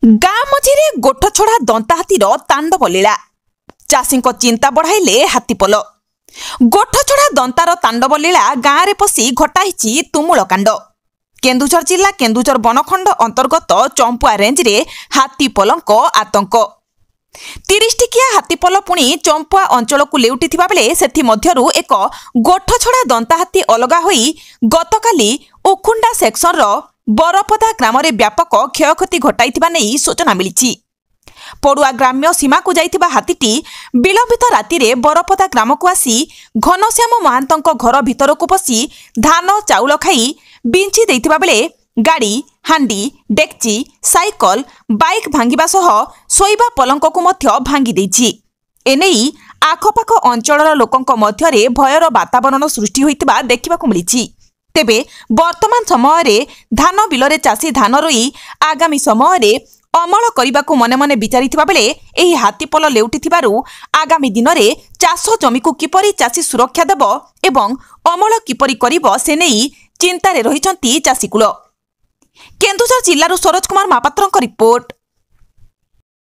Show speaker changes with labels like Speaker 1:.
Speaker 1: गाँ मझिरे गोठ छड़ा दंता हाथीर तांडव लीला चाषी चिंता बढ़ाइले हाथीपल। गोठ छड़ा दंतार तांडव लीला गाँव में पशि घटाई तुमुल कांड। केन्दुझर जिला केन्दुझर बनखंड अंतर्गत चंपुआ रेंज रे हाथीपलंक आतंक। 30 टिकिया हाथीपल पुणी चंपुआ अंचल को लेउटिथिबा बेले सेथि मध्यरु एक गोठ छड़ा दंता हाथी अलगा होई गतकाली उखुंडा सेक्शन रो बरपदा ग्राम रे व्यापक क्षयक्षति घटाइथिबा नै सूचना मिलिछि। पड़ुआ ग्राम्य सीमा को जाइथिबा हाथीटी विलंबित राति रे बरपदा ग्राम को आसी घनश्याम महांतंक घर भितर को पसी धान चाउल खाई बिंची देइथिबा बेले गाड़ी हांडी डेक्ची साइकल बाइक भांगिबा सह सोइबा पलंक को मध्य भांगी देइछि। एनेई आखपाख अंचलर लोकंक मध्यरे भयर वातावरण सृष्टि होइतिबा देखिबाकू मिलिछि। तेबे वर्तमान समय रे धान बिलरे चाषी धान रोई आगामी समय रे अमल करबाकू मने मने विचारिथिबा बेले एही हाथीपल लेउटिथिबारु आगामी दिन रे चाष जमी को किपरि चाषी सुरक्षा देब एवं अमल किपरि करिब से नेई चिंतारे रहिछंती चाषीकुल। केन्दुझर जिल्लारु सरोज कुमार महापात्रଙ୍କ रिपोर्ट।